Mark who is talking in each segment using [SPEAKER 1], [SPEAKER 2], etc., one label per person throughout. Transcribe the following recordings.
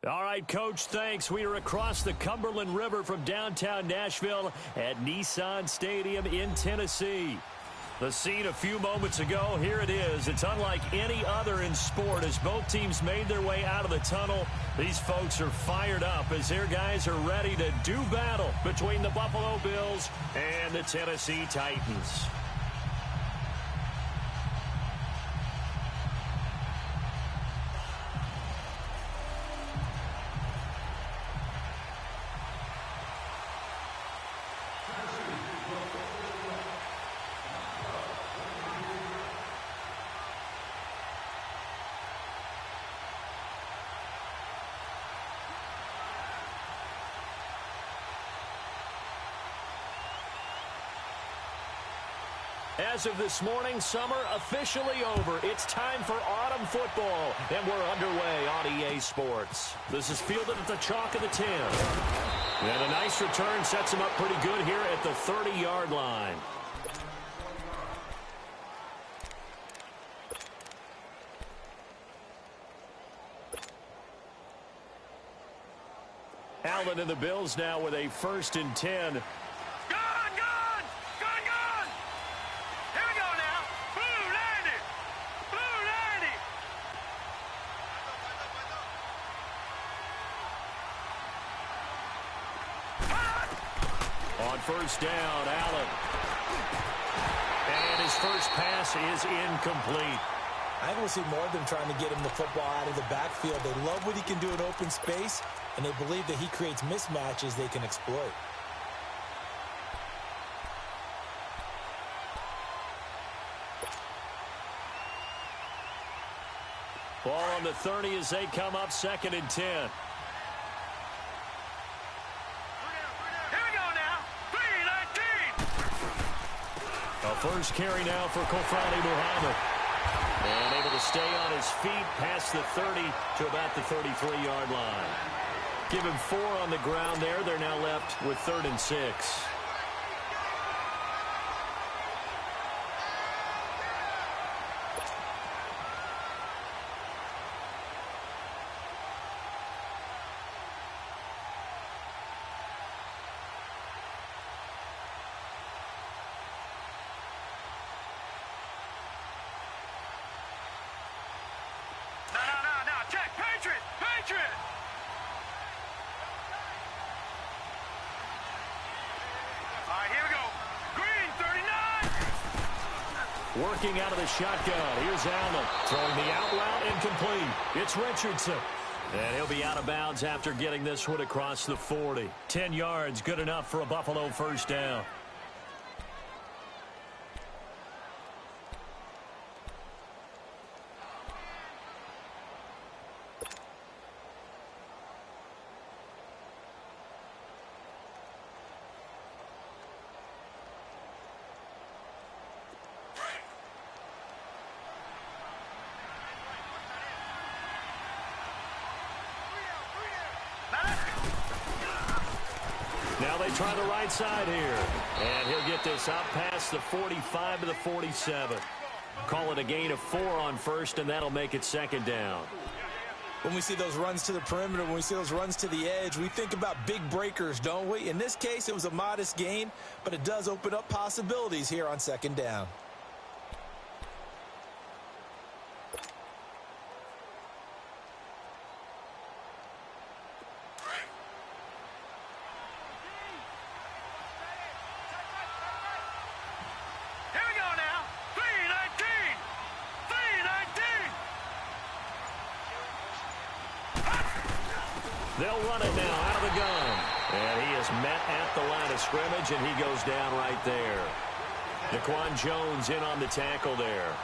[SPEAKER 1] All right, Coach, thanks. We are across the Cumberland River from downtown Nashville at Nissan Stadium in Tennessee. The scene a few moments ago, here it is. It's unlike any other in sport as both teams made their way out of the tunnel. These folks are fired up as their guys are ready to do battle between the Buffalo Bills and the Tennessee Titans. As of this morning, summer officially over. It's time for autumn football, and we're underway on EA Sports. This is fielded at the chalk of the 10. And a nice return sets him up pretty good here at the 30-yard line. Allen and the Bills now with a 1st and 10. On 1st down, Allen. And his first pass is incomplete.
[SPEAKER 2] I think we'll see more of them trying to get him the football out of the backfield. They love what he can do in open space, and they believe that he creates mismatches they can exploit.
[SPEAKER 1] Ball on the 30 as they come up 2nd and 10. First carry now for Kofrani Muhammad. And able to stay on his feet past the 30 to about the 33-yard line. Give him 4 on the ground there. They're now left with 3rd and 6. Working out of the shotgun. Here's Allen. Throwing the out route incomplete. It's Richardson. And he'll be out of bounds after getting this one across the 40. 10 yards, good enough for a Buffalo 1st down. Now they try the right side here. And he'll get this out past the 45 to the 47. Call it a gain of 4 on 1st, and that'll make it 2nd down.
[SPEAKER 2] When we see those runs to the perimeter, when we see those runs to the edge, we think about big breakers, don't we? In this case, it was a modest gain, but it does open up possibilities here on 2nd down.
[SPEAKER 1] They'll run it now out of the gun. And he is met at the line of scrimmage, and he goes down right there. Daquan Jones in on the tackle there.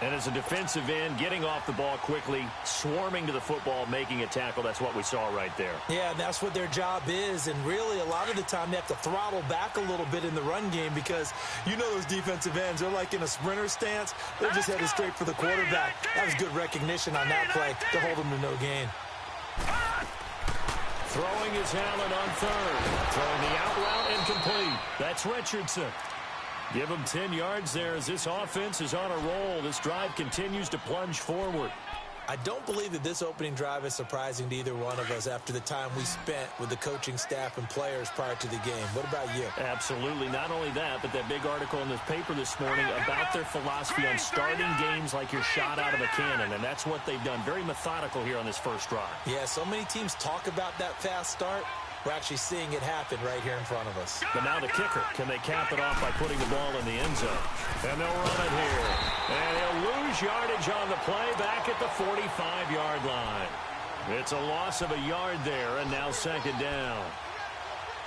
[SPEAKER 1] And as a defensive end, getting off the ball quickly, swarming to the football, making a tackle. That's what we saw right there.
[SPEAKER 2] Yeah, and that's what their job is. And really, a lot of the time, they have to throttle back a little bit in the run game because you know those defensive ends, they're like in a sprinter stance. They're just headed straight for the quarterback. That was good recognition on that play to hold them to no gain.
[SPEAKER 1] Throwing is Allen on 3rd. Throwing the out route incomplete. That's Richardson. Give him 10 yards there as this offense is on a roll. This drive continues to plunge forward.
[SPEAKER 2] I don't believe that this opening drive is surprising to either one of us after the time we spent with the coaching staff and players prior to the game. What about you?
[SPEAKER 1] Absolutely. Not only that, but that big article in this paper this morning about their philosophy on starting games like you're shot out of a cannon, and that's what they've done. Very methodical here on this first drive.
[SPEAKER 2] Yeah, so many teams talk about that fast start. We're actually seeing it happen right here in front of us.
[SPEAKER 1] But now the kicker. Can they cap it off by putting the ball in the end zone? And they'll run it here. And he'll lose yardage on the play back at the 45-yard line. It's a loss of a yard there, and now second down.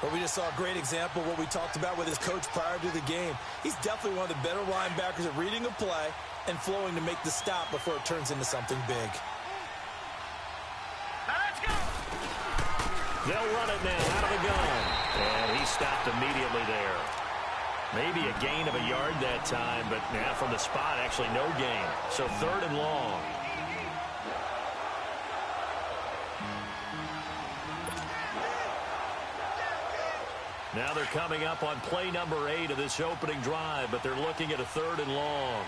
[SPEAKER 2] Well, we just saw a great example of what we talked about with his coach prior to the game. He's definitely one of the better linebackers at reading a play and flowing to make the stop before it turns into something big.
[SPEAKER 1] They'll run it now out of the gun. And he stopped immediately there. Maybe a gain of a yard that time, but now from the spot, actually no gain. So third and long. Now they're coming up on play number 8 of this opening drive, but they're looking at a third and long.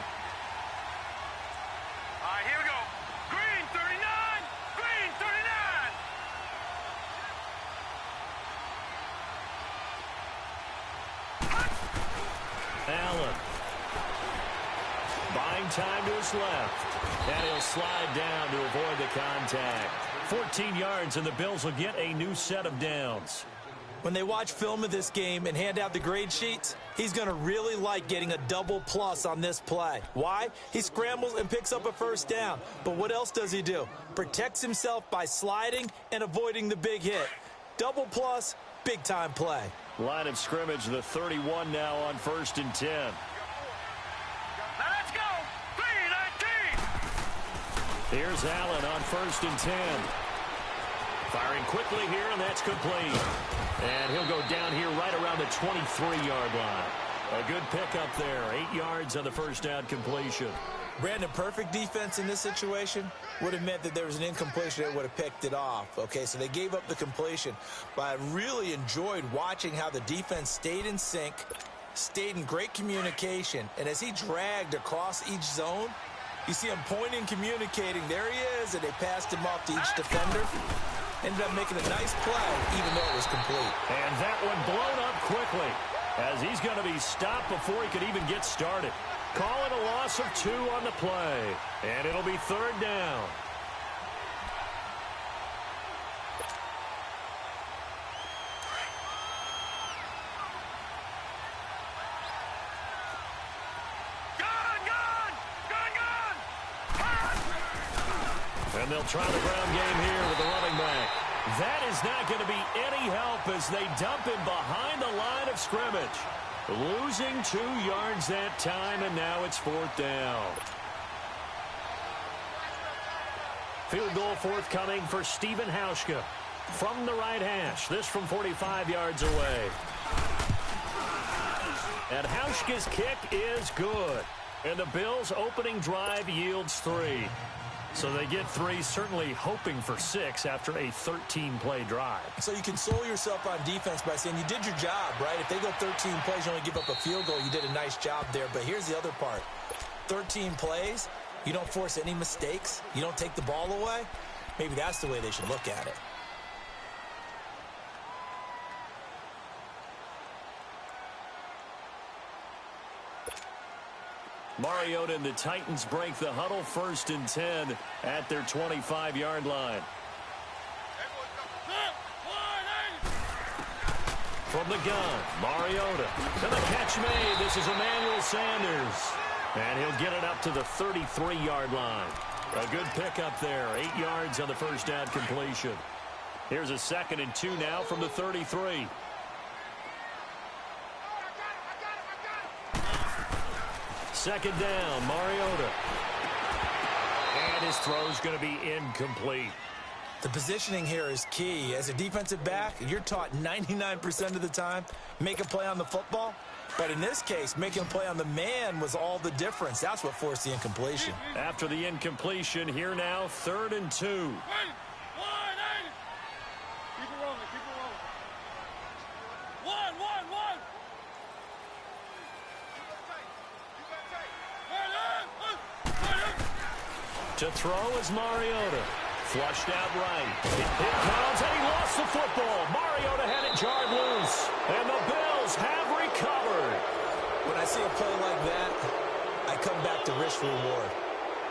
[SPEAKER 1] Allen. Buying time to his left. And he'll slide down to avoid the contact. 14 yards, and the Bills will get a new set of downs.
[SPEAKER 2] When they watch film of this game and hand out the grade sheets, he's going to really like getting a double plus on this play. Why? He scrambles and picks up a first down. But what else does he do? Protects himself by sliding and avoiding the big hit. Double plus, big-time play.
[SPEAKER 1] Line of scrimmage, the 31 now on 1st and 10.
[SPEAKER 3] Let's go! 3-19!
[SPEAKER 1] Here's Allen on 1st and 10. Firing quickly here, and that's complete. And he'll go down here right around the 23-yard line. A good pickup there. 8 yards on the first down completion.
[SPEAKER 2] Brandon, perfect defense in this situation would have meant that there was an incompletion that would have picked it off. Okay, so they gave up the completion. But I really enjoyed watching how the defense stayed in sync, stayed in great communication. And as he dragged across each zone, you see him pointing, communicating. There he is, and they passed him off to each defender. Ended up making a nice play, even though it was complete.
[SPEAKER 1] And that one blown up quickly, as he's going to be stopped before he could even get started. Call it a loss of 2 on the play, and it'll be third down. And they'll try the ground game here with the running back. That is not going to be any help as they dump him behind the line of scrimmage. Losing 2 yards that time, and now it's 4th down. Field goal forthcoming for Stephen Hauschka from the right hash. This from 45 yards away. And Hauschka's kick is good. And the Bills' opening drive yields 3. So they get 3, certainly hoping for 6 after a 13-play drive.
[SPEAKER 2] So you console yourself on defense by saying you did your job, right? If they go 13 plays, you only give up a field goal, you did a nice job there. But here's the other part. 13 plays, you don't force any mistakes, you don't take the ball away. Maybe that's the way they should look at it.
[SPEAKER 1] Mariota and the Titans break the huddle, 1st and 10 at their 25-yard line. From the gun, Mariota. And the catch made. This is Emmanuel Sanders. And he'll get it up to the 33-yard line. A good pickup there. 8 yards on the first down completion. Here's a 2nd and 2 now from the 33. Second down, Mariota. And his throw's going to be incomplete.
[SPEAKER 2] The positioning here is key. As a defensive back, you're taught 99% of the time, make a play on the football. But in this case, making a play on the man was all the difference. That's what forced the incompletion.
[SPEAKER 1] After the incompletion, here now, 3rd and 2.
[SPEAKER 3] Keep it rolling, keep it rolling. 1, 1, 1.
[SPEAKER 1] To throw is Mariota. Flushed out right. It comes, and he lost the football. Mariota had it jarred loose. And the Bills have recovered.
[SPEAKER 2] When I see a play like that, I come back to risk reward.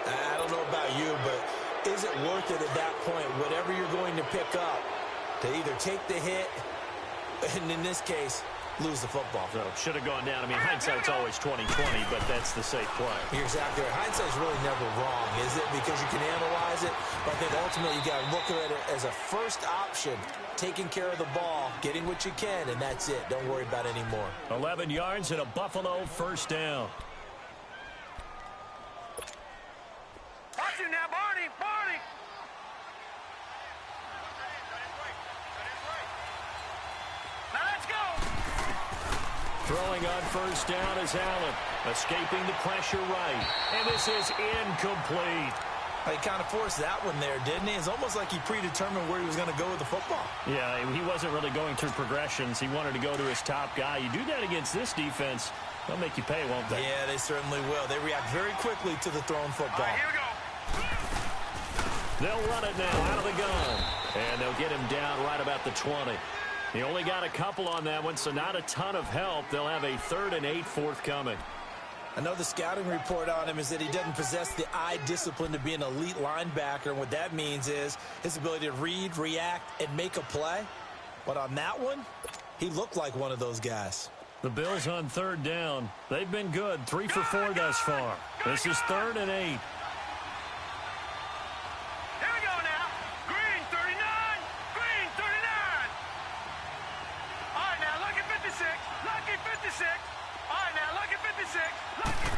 [SPEAKER 2] I don't know about you, but is it worth it at that point, whatever you're going to pick up, to either take the hit, and in this case, lose the football?
[SPEAKER 1] So should have gone down. I mean, hindsight's always 20/20, but that's the safe play.
[SPEAKER 2] You're exactly right. Hindsight's really never wrong, is it? Because you can analyze it, but I think ultimately you got to look at it as a first option, taking care of the ball, getting what you can, and that's it. Don't worry about any more.
[SPEAKER 1] 11 yards and a Buffalo first down.
[SPEAKER 3] Watch him now, Barney! Barney! Now let's go!
[SPEAKER 1] Throwing on first down is Allen. Escaping the pressure right. And this is incomplete.
[SPEAKER 2] He kind of forced that one there, didn't he? It's almost like he predetermined where he was going to go with the football.
[SPEAKER 1] Yeah, he wasn't really going through progressions. He wanted to go to his top guy. You do that against this defense, they'll make you pay, won't they?
[SPEAKER 2] Yeah, they certainly will. They react very quickly to the thrown football.
[SPEAKER 3] All right, here we go.
[SPEAKER 1] They'll run it now out of the gun. And they'll get him down right about the 20. He only got a couple on that one, so not a ton of help. They'll have a 3rd and 8 forthcoming.
[SPEAKER 2] I know the scouting report on him is that he doesn't possess the eye discipline to be an elite linebacker. And what that means is his ability to read, react, and make a play. But on that one, he looked like one of those guys.
[SPEAKER 1] The Bills on 3rd down. They've been good. 3 for 4 thus far. This is 3rd and 8.
[SPEAKER 3] Here we go now. Green, 39. Green, 39. All right, now, look at 56. Lucky 56. All right, now, look at 56. Lucky.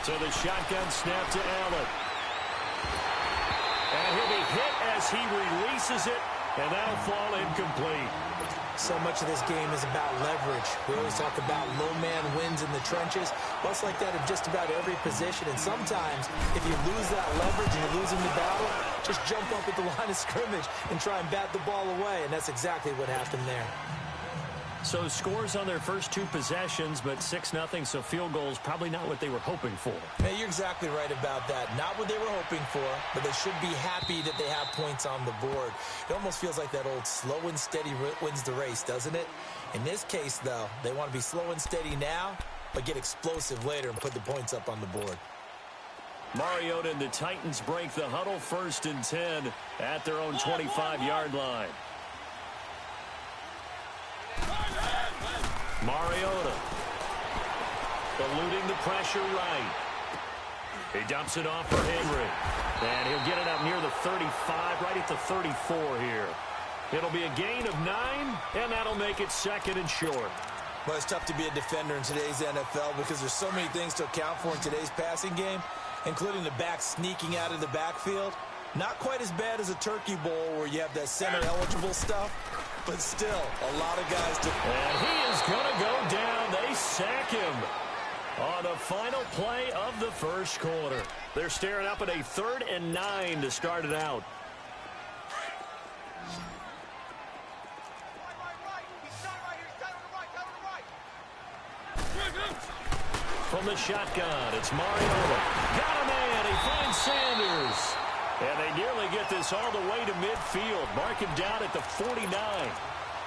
[SPEAKER 1] So the shotgun snap to Allen. And he'll be hit as he releases it, and that'll fall incomplete.
[SPEAKER 2] So much of this game is about leverage. We always talk about low man wins in the trenches. Well, it's like that in just about every position. And sometimes, if you lose that leverage and you're losing the battle, just jump up at the line of scrimmage and try and bat the ball away. And that's exactly what happened there.
[SPEAKER 1] So scores on their first 2 possessions, but 6-0, so field goals probably not what they were hoping for.
[SPEAKER 2] Hey, you're exactly right about that. Not what they were hoping for, but they should be happy that they have points on the board. It almost feels like that old slow and steady wins the race, doesn't it? In this case, though, they want to be slow and steady now, but get explosive later and put the points up on the board.
[SPEAKER 1] Mariota and the Titans break the huddle, 1st and 10 at their own 25-yard line. Mariota eluding the pressure right. He dumps it off for Henry. And he'll get it up near the 35, right at the 34 here. It'll be a gain of 9, and that'll make it 2nd and short.
[SPEAKER 2] Well, it's tough to be a defender in today's NFL because there's so many things to account for in today's passing game, including the back sneaking out of the backfield. Not quite as bad as a turkey bowl where you have that center-eligible stuff, but still, a lot of guys to...
[SPEAKER 1] And he is going to go down. They sack him on the final play of the first quarter. They're staring up at a 3rd and 9 to start it out. From the shotgun, it's Mariota. Got a man. He finds Sanders. And they nearly get this all the way to midfield. Mark him down at the 49.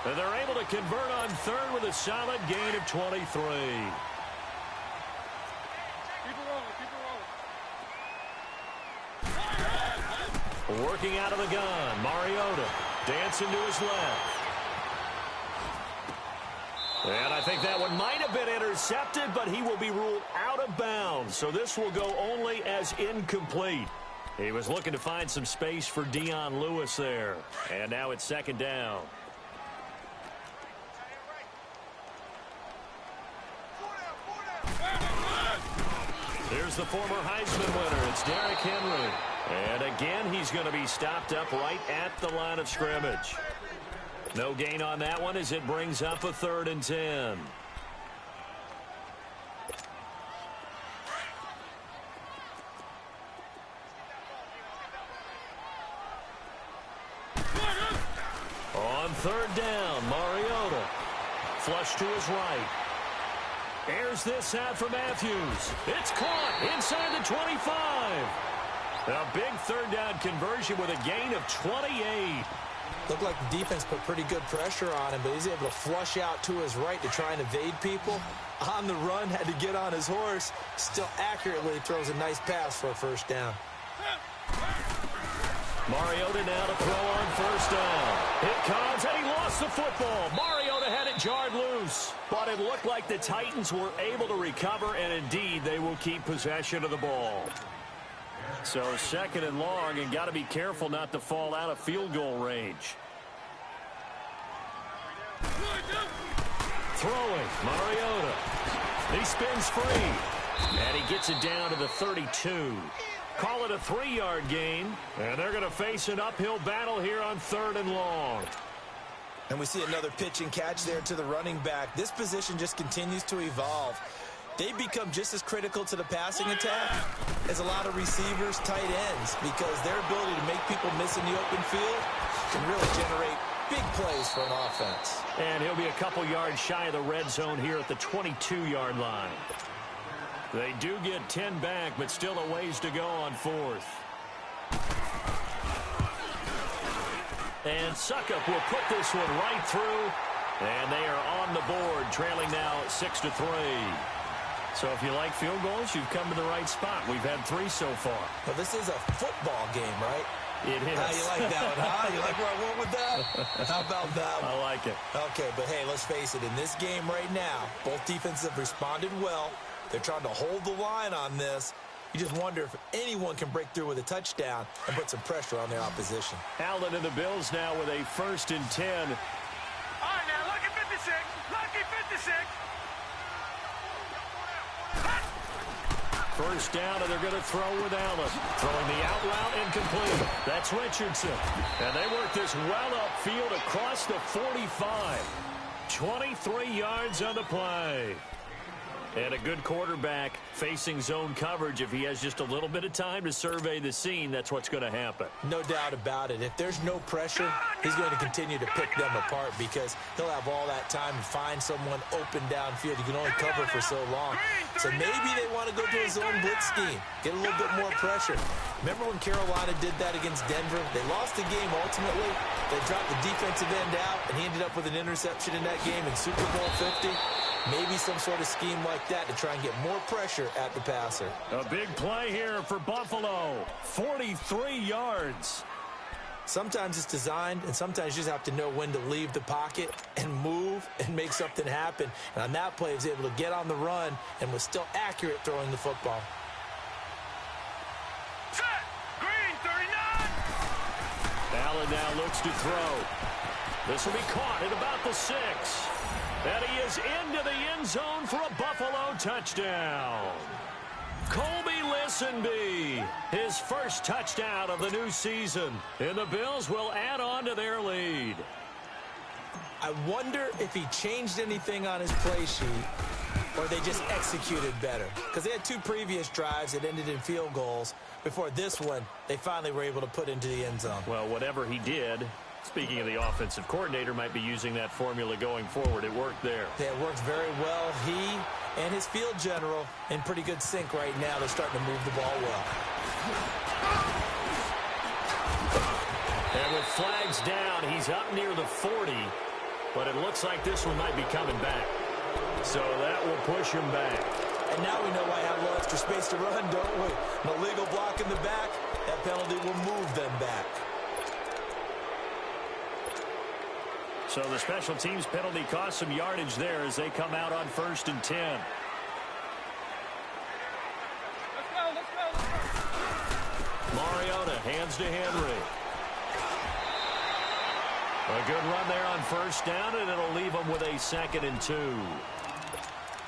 [SPEAKER 1] And they're able to convert on 3rd with a solid gain of 23.
[SPEAKER 3] Keep it rolling, keep it rolling.
[SPEAKER 1] Working out of the gun, Mariota dancing to his left. And I think that one might have been intercepted, but he will be ruled out of bounds. So this will go only as incomplete. He was looking to find some space for Dion Lewis there. And now it's 2nd down. Here's the former Heisman winner. It's Derrick Henry. And again, he's going to be stopped up right at the line of scrimmage. No gain on that one as it brings up a 3rd and 10. On 3rd down, Mariota. Flush to his right. Airs this out for Matthews. It's caught inside the 25. A big third down conversion with a gain of 28.
[SPEAKER 2] Looked like the defense put pretty good pressure on him, but he's able to flush out to his right to try and evade people. On the run, had to get on his horse. Still accurately throws a nice pass for a first down.
[SPEAKER 1] Mariota now to throw on first down. It comes, and he lost the football. Mariota had it jarred loose. But it looked like the Titans were able to recover, and indeed they will keep possession of the ball. So second and long, and got to be careful not to fall out of field goal range. Throwing, Mariota. He spins free, and he gets it down to the 32. Call it a 3-yard gain, and they're going to face an uphill battle here on third and long.
[SPEAKER 2] And we see another pitch and catch there to the running back. This position just continues to evolve. They become just as critical to the passing attack as a lot of receivers, tight ends, because their ability to make people miss in the open field can really generate big plays for an offense.
[SPEAKER 1] And he'll be a couple yards shy of the red zone here at the 22-yard line. They do get 10 back, but still a ways to go on fourth. And Suckup will put this one right through, and they are on the board, trailing now 6-3. So if you like field goals, you've come to the right spot. We've had 3 so far.
[SPEAKER 2] Well, this is a football game, right?
[SPEAKER 1] It is.
[SPEAKER 2] How you like that one, huh? You like where I went with that? How about that one?
[SPEAKER 1] I like it.
[SPEAKER 2] Okay, but hey, let's face it. In this game right now, both defenses have responded well. They're trying to hold the line on this. You just wonder if anyone can break through with a touchdown and put some pressure on their opposition.
[SPEAKER 1] Allen and the Bills now with a 1st and 10.
[SPEAKER 3] All right, now, lucky 56. Lucky 56.
[SPEAKER 1] First down, and they're going to throw with Allen. Throwing the out route incomplete. That's Richardson. And they work this well upfield across the 45. 23 yards on the play. And a good quarterback facing zone coverage. If he has just a little bit of time to survey the scene, that's what's going to happen.
[SPEAKER 2] No doubt about it. If there's no pressure, he's going to continue to pick them apart because he'll have all that time to find someone open downfield. You can only cover for so long. So maybe they want to go to a zone blitz scheme, get a little bit more pressure. Remember when Carolina did that against Denver? They lost the game ultimately. They dropped the defensive end out, and he ended up with an interception in that game in Super Bowl 50. Maybe some sort of scheme like that to try and get more pressure at the passer.
[SPEAKER 1] A big play here for Buffalo. 43 yards.
[SPEAKER 2] Sometimes it's designed, and sometimes you just have to know when to leave the pocket and move and make something happen. And on that play, he was able to get on the run and was still accurate throwing the football.
[SPEAKER 3] Set. Green 39.
[SPEAKER 1] Allen now looks to throw. This will be caught at about the 6. And he is into the end zone for a Buffalo touchdown. Colby Listenbee, his first touchdown of the new season. And the Bills will add on to their lead.
[SPEAKER 2] I wonder if he changed anything on his play sheet or they just executed better. Because they had 2 previous drives that ended in field goals. Before this one, they finally were able to put into the end zone.
[SPEAKER 1] Well, whatever he did, speaking of the offensive coordinator, might be using that formula going forward. It worked there.
[SPEAKER 2] Yeah, it works very well. He and his field general in pretty good sync right now. They're starting to move the ball well.
[SPEAKER 1] And with flags down, he's up near the 40. But it looks like this one might be coming back. So that will push him back.
[SPEAKER 2] And now we know why I have a little extra space to run, don't we? An illegal block in the back. That penalty will move them back.
[SPEAKER 1] So the special teams penalty cost some yardage there as they come out on 1st and 10.
[SPEAKER 3] Let's go.
[SPEAKER 1] Mariota hands to Henry. A good run there on first down, and it'll leave them with a 2nd and 2.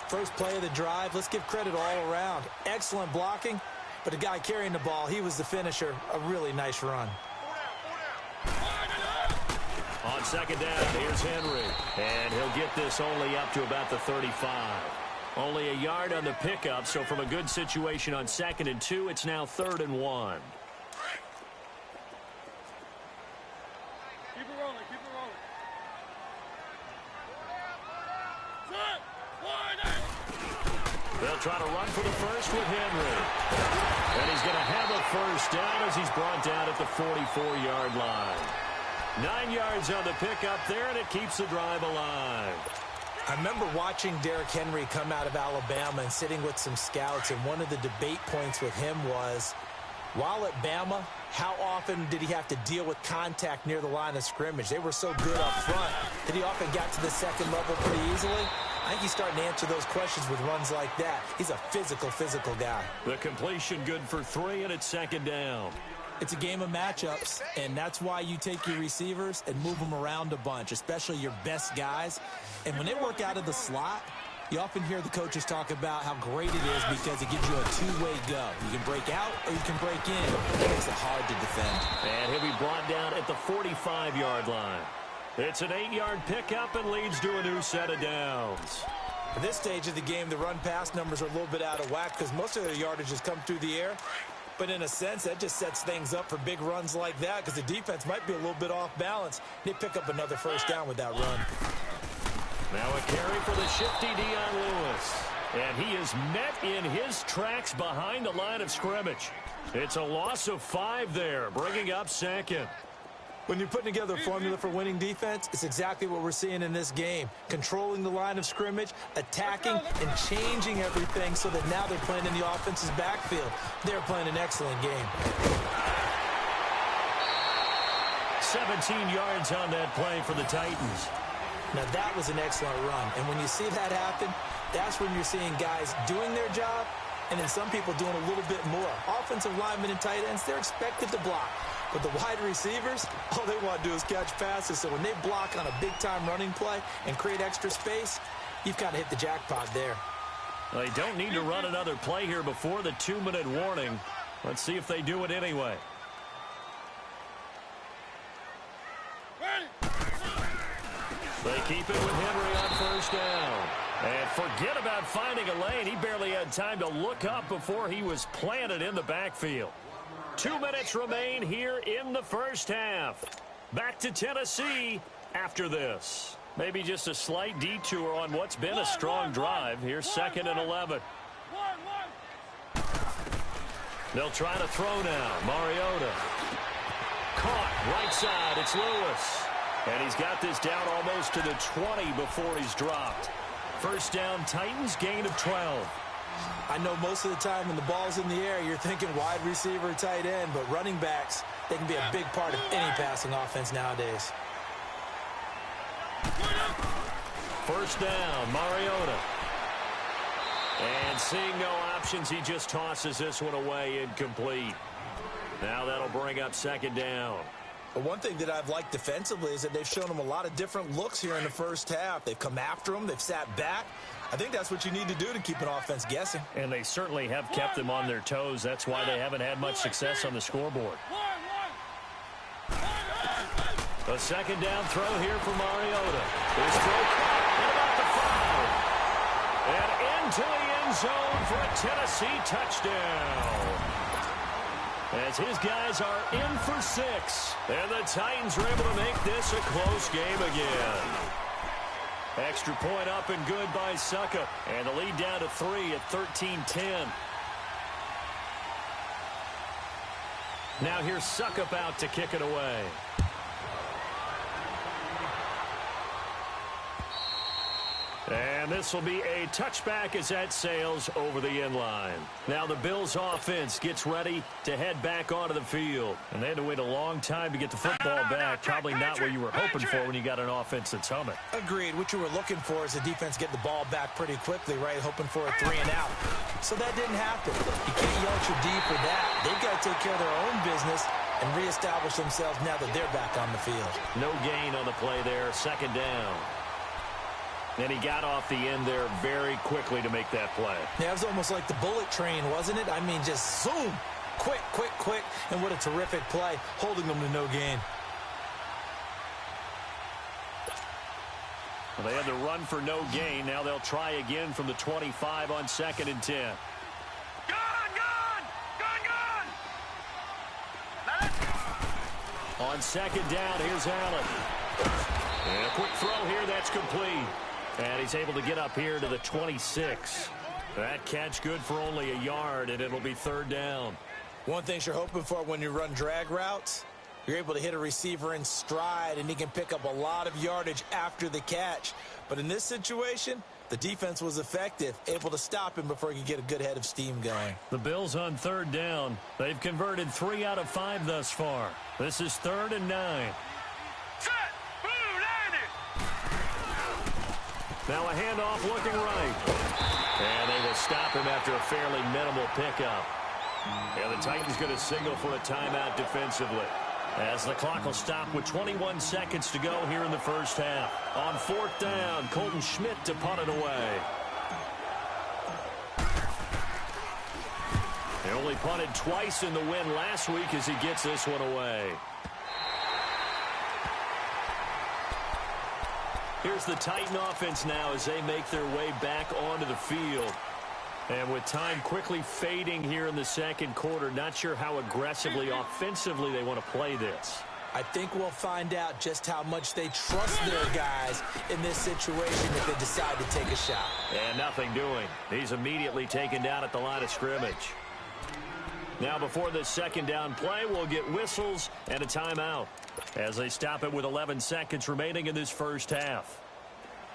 [SPEAKER 2] First play of the drive, let's give credit all around. Excellent blocking, but the guy carrying the ball, he was the finisher. A really nice run.
[SPEAKER 1] On 2nd down, here's Henry. And he'll get this only up to about the 35. Only a yard on the pickup, so from a good situation on 2nd and 2, it's now 3rd and 1.
[SPEAKER 3] Keep it rolling. Set. Wide out.
[SPEAKER 1] They'll try to run for the first with Henry. And he's going to have a first down as he's brought down at the 44-yard line. 9 yards on the pickup there, and it keeps the drive alive.
[SPEAKER 2] I remember watching Derrick Henry come out of Alabama and sitting with some scouts, and one of the debate points with him was, while at Bama, how often did he have to deal with contact near the line of scrimmage? They were so good up front that he often got to the second level pretty easily. I think he's starting to answer those questions with runs like that. He's a physical guy.
[SPEAKER 1] The completion good for 3, and it's second down.
[SPEAKER 2] It's a game of matchups, and that's why you take your receivers and move them around a bunch, especially your best guys. And when they work out of the slot, you often hear the coaches talk about how great it is because it gives you a two-way go. You can break out or you can break in. It makes it hard to defend.
[SPEAKER 1] And he'll be brought down at the 45-yard line. It's an 8-yard pickup and leads to a new set of downs.
[SPEAKER 2] At this stage of the game, the run-pass numbers are a little bit out of whack because most of their yardage has come through the air. But in a sense, that just sets things up for big runs like that because the defense might be a little bit off balance. They pick up another first down with that run.
[SPEAKER 1] Now a carry for the shifty Dion Lewis. And he is met in his tracks behind the line of scrimmage. It's a loss of 5 there, bringing up second.
[SPEAKER 2] When you're putting together a formula for winning defense, it's exactly what we're seeing in this game. Controlling the line of scrimmage, attacking, and changing everything so that now they're playing in the offense's backfield. They're playing an excellent game.
[SPEAKER 1] 17 yards on that play for the Titans.
[SPEAKER 2] Now that was an excellent run. And when you see that happen, that's when you're seeing guys doing their job and then some people doing a little bit more. Offensive linemen and tight ends, they're expected to block. But the wide receivers, all they want to do is catch passes. So when they block on a big-time running play and create extra space, you've got to hit the jackpot there.
[SPEAKER 1] They don't need to run another play here before the 2-minute warning. Let's see if they do it anyway. They keep it with Henry on first down. And forget about finding a lane. He barely had time to look up before he was planted in the backfield. 2 minutes remain here in the first half. Back to Tennessee after this. Maybe just a slight detour on what's been a strong drive. Here's 2nd and 11. They'll try to throw now. Mariota. Caught right side. It's Lewis. And he's got this down almost to the 20 before he's dropped. First down, Titans, gain of 12.
[SPEAKER 2] I know most of the time when the ball's in the air, you're thinking wide receiver, tight end, but running backs, they can be a big part of any passing offense nowadays.
[SPEAKER 1] First down, Mariota. And seeing no options, he just tosses this one away incomplete. Now that'll bring up 2nd down.
[SPEAKER 2] But one thing that I've liked defensively is that they've shown them a lot of different looks here in the first half. They've come after them. They've sat back. I think that's what you need to do to keep an offense guessing.
[SPEAKER 1] And they certainly have kept them on their toes. That's why they haven't had much success on the scoreboard. A 2nd down throw here for Mariota. His throw caught at about the 5. And into the end zone for a Tennessee touchdown. As his guys are in for 6. And the Titans are able to make this a close game again. Extra point up and good by Succop. And the lead down to 3 at 13-10. Now here's Succop out to kick it away. And this will be a touchback as that sails over the end line. Now the Bills offense gets ready to head back onto the field. And they had to wait a long time to get the football back. Probably not what you were hoping for when you got an offense that's humming.
[SPEAKER 2] Agreed. What you were looking for is the defense get the ball back pretty quickly, right? Hoping for a 3 and out. So that didn't happen. You can't yell at your D for that. They've got to take care of their own business and reestablish themselves now that they're back on the field.
[SPEAKER 1] No gain on the play there. 2nd down. And he got off the end there very quickly to make that play.
[SPEAKER 2] Yeah, it was almost like the bullet train, wasn't it? I mean, just zoom. Quick, quick, quick. And what a terrific play, holding them to no gain.
[SPEAKER 1] Well, they had the run for no gain. Now they'll try again from the 25 on 2nd and 10. On 2nd down, here's Allen. And a quick throw here, that's complete. And he's able to get up here to the 26. That catch good for only a yard, and it'll be third down.
[SPEAKER 2] One thing you're hoping for when you run drag routes, you're able to hit a receiver in stride, and he can pick up a lot of yardage after the catch. But in this situation, the defense was effective, able to stop him before he could get a good head of steam going.
[SPEAKER 1] The Bills on third down. They've converted 3 out of 5 thus far. This is 3rd and 9.
[SPEAKER 3] Set. Blue landed.
[SPEAKER 1] Now a handoff looking right. And they will stop him after a fairly minimal pickup. And the Titans going to signal for a timeout defensively, as the clock will stop with 21 seconds to go here in the first half. On 4th down, Colton Schmidt to punt it away. He only punted twice in the win last week as he gets this one away. Here's the Titan offense now as they make their way back onto the field. And with time quickly fading here in the second quarter, not sure how aggressively, offensively they want to play this.
[SPEAKER 2] I think we'll find out just how much they trust their guys in this situation if they decide to take a shot.
[SPEAKER 1] And nothing doing. He's immediately taken down at the line of scrimmage. Now before this second down play, we'll get whistles and a timeout as they stop it with 11 seconds remaining in this first half.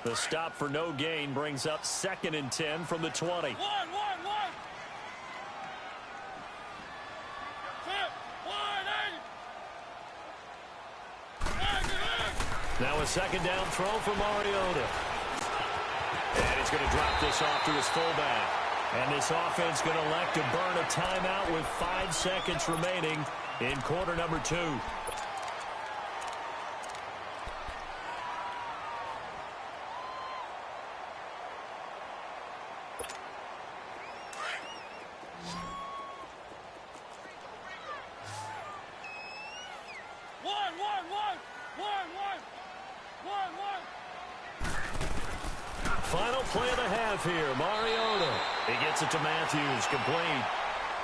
[SPEAKER 1] The stop for no gain brings up 2nd and 10 from the 20.
[SPEAKER 3] One.
[SPEAKER 1] Now a second down throw for Mariota. And he's going to drop this off to his fullback. And this offense going to elect to burn a timeout with 5 seconds remaining in quarter number 2. Final play of the half here. Mariota. He gets it to Matthews. Complete.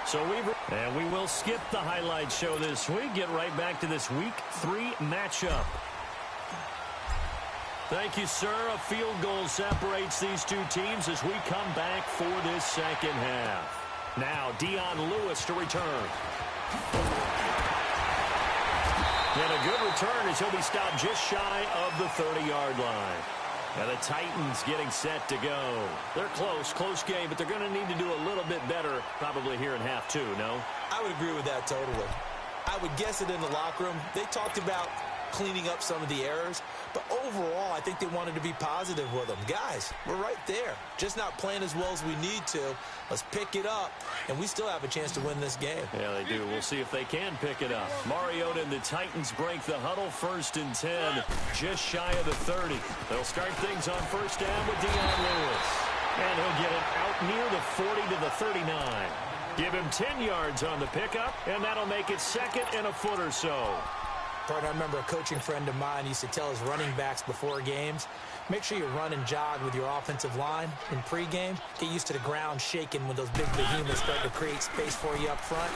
[SPEAKER 1] So we will skip the highlight show this week. Get right back to this week 3 matchup. Thank you, sir. A field goal separates these two teams as we come back for this second half. Now Dion Lewis to return. And a good return as he'll be stopped just shy of the 30-yard line. And the Titans getting set to go. They're close game, but they're going to need to do a little bit better probably here in half 2, no?
[SPEAKER 2] I would agree with that totally. I would guess it in the locker room. They talked about cleaning up some of the errors, but overall, I think they wanted to be positive with them. Guys, we're right there. Just not playing as well as we need to. Let's pick it up, and we still have a chance to win this game.
[SPEAKER 1] Yeah, they do. We'll see if they can pick it up. Mariota and the Titans break the huddle 1st and 10, just shy of the 30. They'll start things on 1st down with Dion Lewis. And he'll get it out near the 40 to the 39. Give him 10 yards on the pickup, and that'll make it 2nd and a foot or so.
[SPEAKER 2] Partner, I remember a coaching friend of mine used to tell his running backs before games, make sure you run and jog with your offensive line in pregame. Get used to the ground shaking when those big behemoths start to create space for you up front.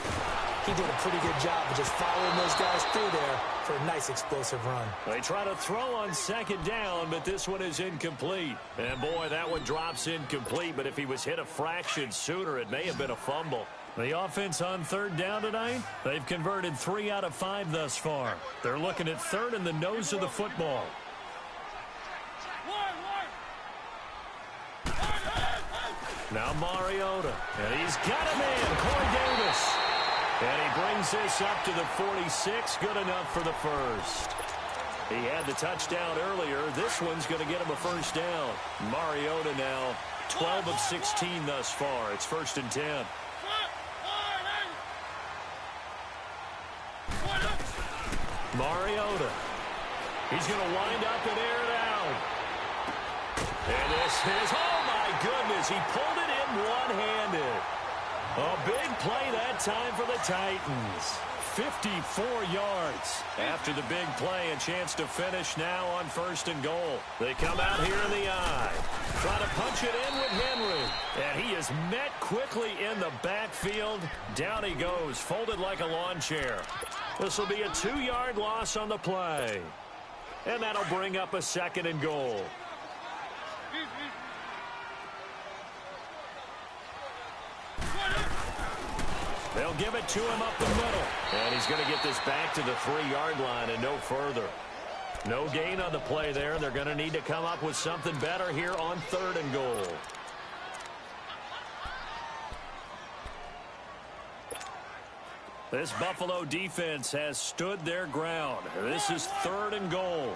[SPEAKER 2] He did a pretty good job of just following those guys through there for a nice explosive run.
[SPEAKER 1] They try to throw on 2nd down, but this one is incomplete. And boy, that one drops incomplete, but if he was hit a fraction sooner, it may have been a fumble. The offense on 3rd down tonight, they've converted 3 out of 5 thus far. They're looking at 3rd and the nose of the football. Now Mariota, and he's got him in, Corey Davis. And he brings this up to the 46, good enough for the first. He had the touchdown earlier. This one's going to get him a 1st down. Mariota now 12 of 16 thus far. It's 1st and 10. Mariota. He's going to wind up and air it out. And this is, oh my goodness, he pulled it in one-handed. A big play that time for the Titans. 54 yards. After the big play, a chance to finish now on 1st and goal. They come out here in the eye. Try to punch it in with Henry. And he is met quickly in the backfield. Down he goes, folded like a lawn chair. This will be a 2-yard loss on the play. And that'll bring up a 2nd and goal. They'll give it to him up the middle. And he's going to get this back to the 3-yard line and no further. No gain on the play there. They're going to need to come up with something better here on 3rd and goal. This Buffalo defense has stood their ground. This is 3rd and goal.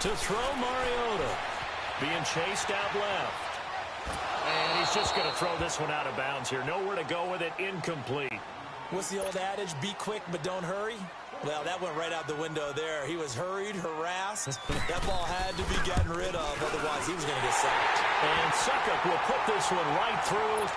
[SPEAKER 1] To throw, Mariota. Being chased out left. And he's just going to throw this one out of bounds here. Nowhere to go with it. Incomplete.
[SPEAKER 2] What's the old adage? Be quick, but don't hurry. Well, that went right out the window there. He was hurried, harassed. That ball had to be gotten rid of. Otherwise, he was going to get sacked.
[SPEAKER 1] And Succop will put this one right through.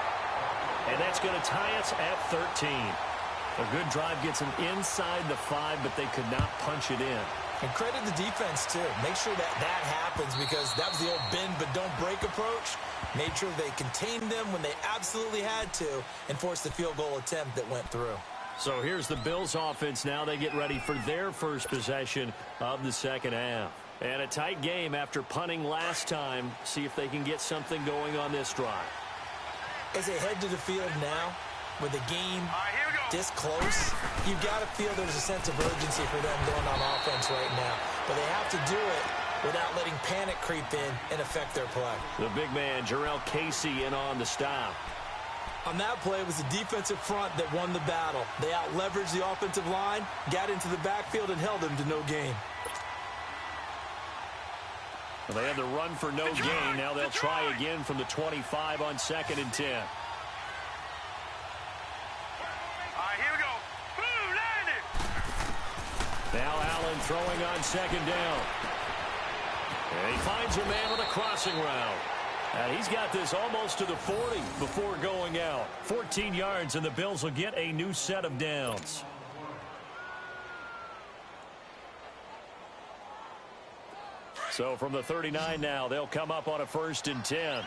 [SPEAKER 1] And that's going to tie us at 13. A good drive gets them inside the 5, but they could not punch it in.
[SPEAKER 2] And credit the defense, too. Make sure that happens because that was the old bend but don't break approach. Made sure they contained them when they absolutely had to and forced the field goal attempt that went through.
[SPEAKER 1] So here's the Bills offense now. They get ready for their first possession of the second half. And a tight game after punting last time. See if they can get something going on this drive.
[SPEAKER 2] As they head to the field now, with the game this close, you've got to feel there's a sense of urgency for them going on offense right now. But they have to do it without letting panic creep in and affect their play.
[SPEAKER 1] The big man, Jurrell Casey, in on the stop.
[SPEAKER 2] On that play, it was the defensive front that won the battle. They out-leveraged the offensive line, got into the backfield, and held them to no gain.
[SPEAKER 1] Well, they had the run for no gain. Now they'll try again from the 25 on 2nd and 10. Now Allen throwing on 2nd down. And he finds a man with a crossing route. And he's got this almost to the 40 before going out. 14 yards, and the Bills will get a new set of downs. So from the 39 now, they'll come up on a 1st and 10.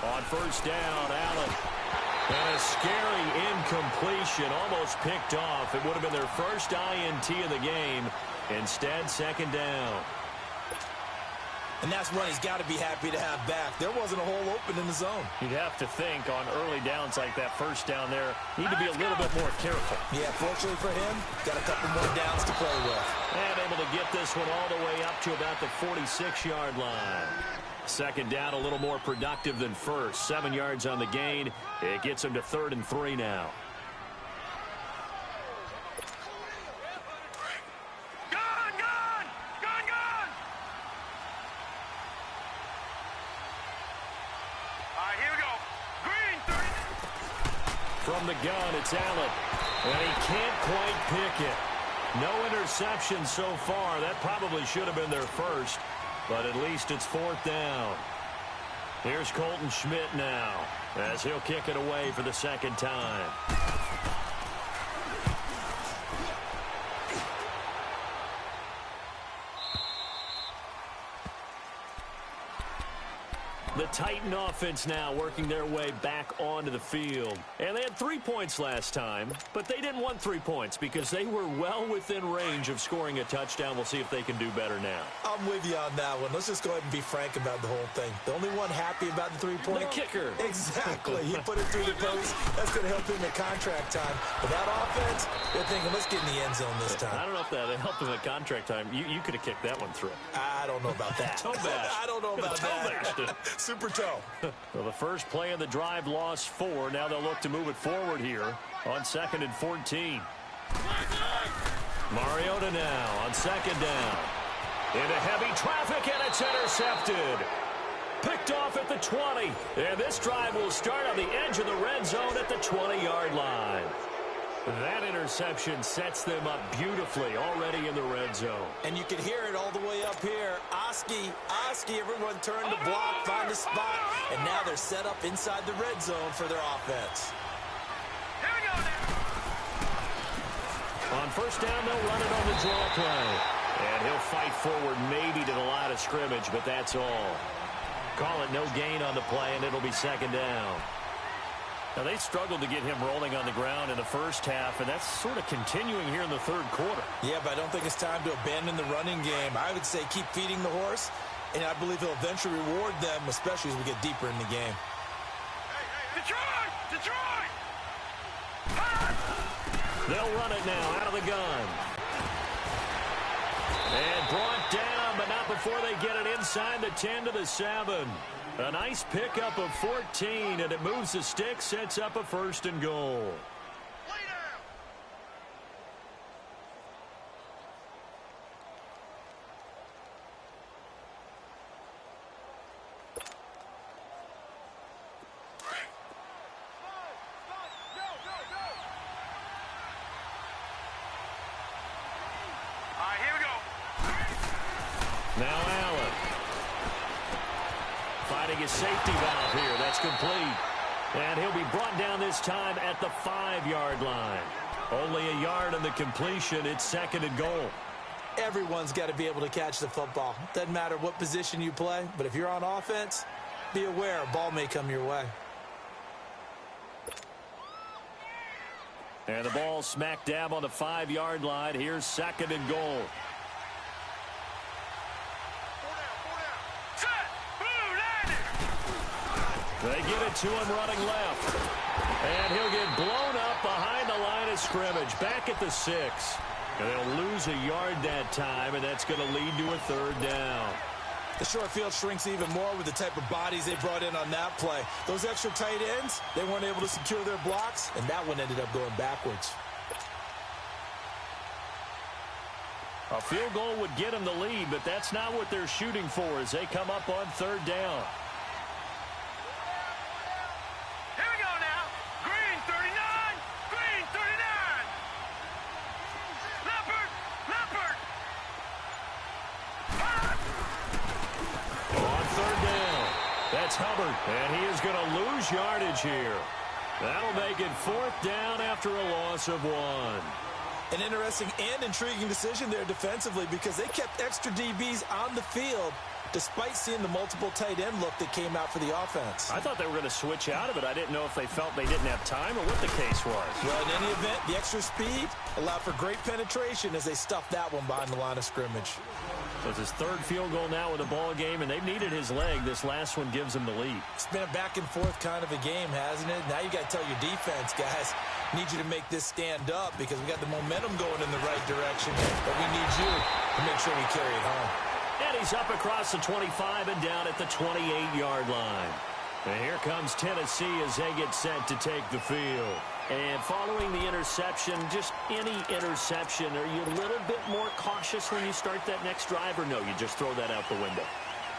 [SPEAKER 1] On 1st down, Allen. And a scary incompletion, almost picked off. It would have been their first INT of the game. Instead, 2nd down.
[SPEAKER 2] And that's one he's got to be happy to have back. There wasn't a hole open in the zone.
[SPEAKER 1] You'd have to think on early downs like that 1st down there, need to be a little bit more careful.
[SPEAKER 2] Yeah, fortunately for him, got a couple more downs to play with.
[SPEAKER 1] And able to get this one all the way up to about the 46-yard line. 2nd down, a little more productive than 1st. 7 yards on the gain. It gets him to 3rd and 3 now. From the gun, it's Allen. And he can't quite pick it. No interception so far. That probably should have been their first. But at least it's 4th down. Here's Colton Schmidt now as he'll kick it away for the 2nd time. The Titan offense now working their way back onto the field. And they had 3 points last time, but they didn't want 3 points because they were well within range of scoring a touchdown. We'll see if they can do better now.
[SPEAKER 2] I'm with you on that one. Let's just go ahead and be frank about the whole thing. The only one happy about the 3-point?
[SPEAKER 1] The kicker.
[SPEAKER 2] Exactly. He put it through the post. That's going to help him at contract time. But that offense, they're thinking, let's get in the end zone this time.
[SPEAKER 1] I don't know if that helped him at contract time. You could have kicked that one through.
[SPEAKER 2] I don't know about that.
[SPEAKER 1] Toe bash.
[SPEAKER 2] I don't know about that. Super toe.
[SPEAKER 1] Well, the first play of the drive lost 4. Now they'll look to move it forward here on 2nd and 14. Mariota now on 2nd down. Into heavy traffic, and it's intercepted. Picked off at the 20. And this drive will start on the edge of the red zone at the 20-yard line. That interception sets them up beautifully already in the red zone.
[SPEAKER 2] And you can hear it all the way up here. Oski, everyone turned to block, find a spot, and now they're set up inside the red zone for their offense.
[SPEAKER 3] Here we go now.
[SPEAKER 1] On 1st down, they'll run it on the draw play. And he'll fight forward maybe to the line of scrimmage, but that's all. Call it no gain on the play, and it'll be 2nd down. Now, they struggled to get him rolling on the ground in the first half, and that's sort of continuing here in the third quarter.
[SPEAKER 2] Yeah, but I don't think it's time to abandon the running game. I would say keep feeding the horse, and I believe he'll eventually reward them, especially as we get deeper in the game.
[SPEAKER 3] Detroit! Detroit!
[SPEAKER 1] They'll run it now out of the gun. And brought down, but not before they get it inside the 10 to the 7. A nice pickup of 14, and it moves the stick, sets up a first and goal. Now Allen. Finding his safety valve here. That's complete. And he'll be brought down this time at the 5-yard line. Only a yard on the completion. It's second and goal.
[SPEAKER 2] Everyone's got to be able to catch the football. Doesn't matter what position you play, but if you're on offense, be aware a ball may come your way.
[SPEAKER 1] And the ball smack dab on the 5-yard line. Here's second and goal. They give it to him running left. And he'll get blown up behind the line of scrimmage. Back at the 6. And they'll lose a yard that time, and that's going to lead to a third down.
[SPEAKER 2] The short field shrinks even more with the type of bodies they brought in on that play. Those extra tight ends, they weren't able to secure their blocks, and that one ended up going backwards.
[SPEAKER 1] A field goal would get them the lead, but that's not what they're shooting for as they come up on third down.
[SPEAKER 3] Here we go now. Green 39. Green 39. Leopard. Leopard.
[SPEAKER 1] On third down, that's Hubbard, and he is going to lose yardage here. That'll make it fourth down after a loss of 1.
[SPEAKER 2] An interesting and intriguing decision there defensively because they kept extra DBs on the field despite seeing the multiple tight end look that came out for the offense.
[SPEAKER 1] I thought they were going to switch out of it. I didn't know if they felt they didn't have time or what the case was.
[SPEAKER 2] Well, in any event, the extra speed allowed for great penetration as they stuffed that one behind the line of scrimmage.
[SPEAKER 1] So it's his third field goal now with the ball game, and they've needed his leg. This last one gives them the lead.
[SPEAKER 2] It's been a back and forth kind of a game, hasn't it? Now you got to tell your defense, guys, need you to make this stand up because we got the momentum going in the right direction, but we need you to make sure we carry it home.
[SPEAKER 1] And he's up across the 25 and down at the 28-yard line. And here comes Tennessee as they get set to take the field. And following the interception, just any interception, are you a little bit more cautious when you start that next drive, or no, you just throw that out the window?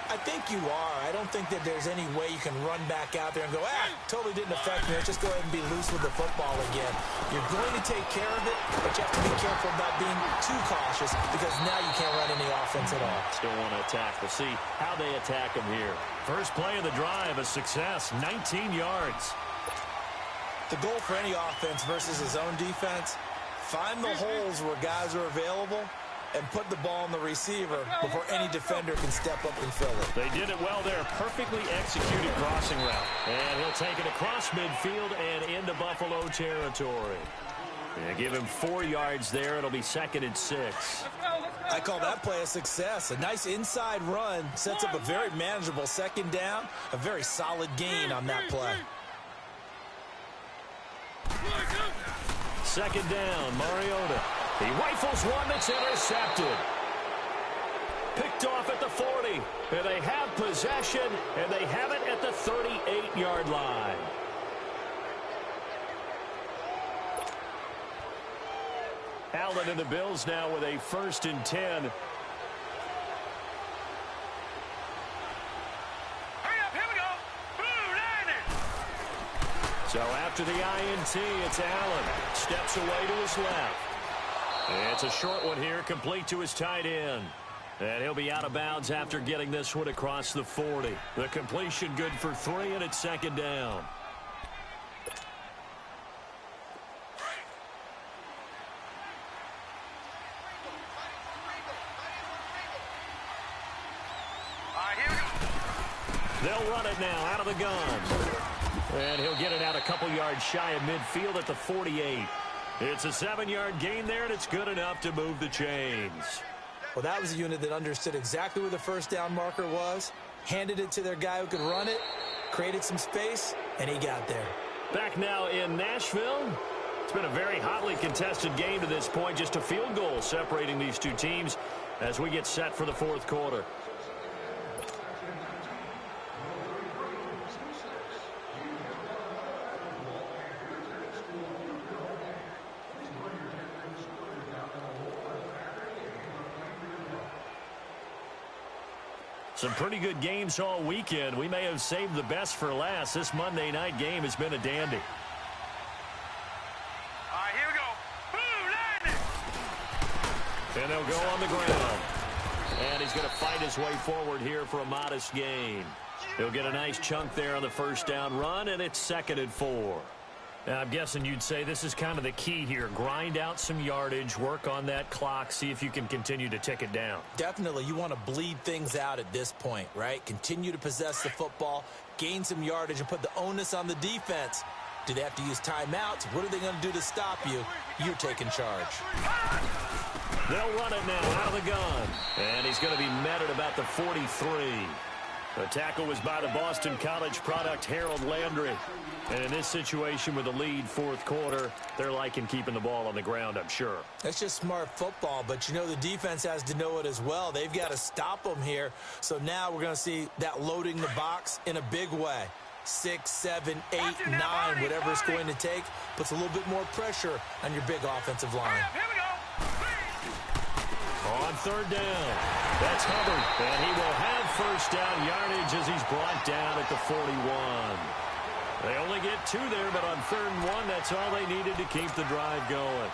[SPEAKER 2] I think you are. I don't think that there's any way you can run back out there and go, totally didn't affect me. Let's just go ahead and be loose with the football again. You're going to take care of it, but you have to be careful about being too cautious because now you can't run any offense at all.
[SPEAKER 1] Still want to attack. We'll see how they attack him here. First play of the drive, a success, 19 yards.
[SPEAKER 2] The goal for any offense versus his own defense, find the holes where guys are available and put the ball on the receiver before any defender can step up and fill it.
[SPEAKER 1] They did it well there. Perfectly executed crossing route. And he'll take it across midfield and into Buffalo territory. And give him 4 yards there. It'll be second and 6.
[SPEAKER 2] I call that play a success. A nice inside run sets up a very manageable second down. A very solid gain on that play.
[SPEAKER 1] Second down, Mariota. He rifles one that's intercepted. Picked off at the 40. And they have possession, and they have it at the 38-yard line. Allen and the Bills now with a 1st and 10. So after the INT, it's Allen. Steps away to his left. It's a short one here, complete to his tight end. And he'll be out of bounds after getting this one across the 40. The completion good for 3, and it's second down. They'll run it now out of the gun. And he'll get it out a couple yards shy of midfield at the 48. It's a 7-yard gain there, and it's good enough to move the chains.
[SPEAKER 2] Well, that was a unit that understood exactly where the first down marker was, handed it to their guy who could run it, created some space, and he got there.
[SPEAKER 1] Back now in Nashville. It's been a very hotly contested game to this point. Just a field goal separating these two teams as we get set for the fourth quarter. Some pretty good games all weekend. We may have saved the best for last. This Monday night game has been a dandy.
[SPEAKER 3] All right, here we go. Boom, landing.
[SPEAKER 1] And they'll go on the ground. And he's going to fight his way forward here for a modest gain. He'll get a nice chunk there on the first down run, and it's 2nd and 4. Now, I'm guessing you'd say this is kind of the key here. Grind out some yardage, work on that clock, see if you can continue to tick it down.
[SPEAKER 2] Definitely, you want to bleed things out at this point, right? Continue to possess the football, gain some yardage, and put the onus on the defense. Do they have to use timeouts? What are they going to do to stop you? You're taking charge.
[SPEAKER 1] They'll run it now out of the gun. And he's going to be met at about the 43. The tackle was by the Boston College product, Harold Landry. And in this situation with the lead fourth quarter, they're liking keeping the ball on the ground, I'm sure.
[SPEAKER 2] That's just smart football, but you know the defense has to know it as well. They've got to stop them here. So now we're going to see that loading the box in a big way. 6, 7, 8, 9, whatever it's going to take, puts a little bit more pressure on your big offensive line.
[SPEAKER 3] Here we go.
[SPEAKER 1] On third down, that's Hubbard, and he will have first down yardage as he's brought down at the 41. They only get 2 there, but on 3rd and 1, that's all they needed to keep the drive going.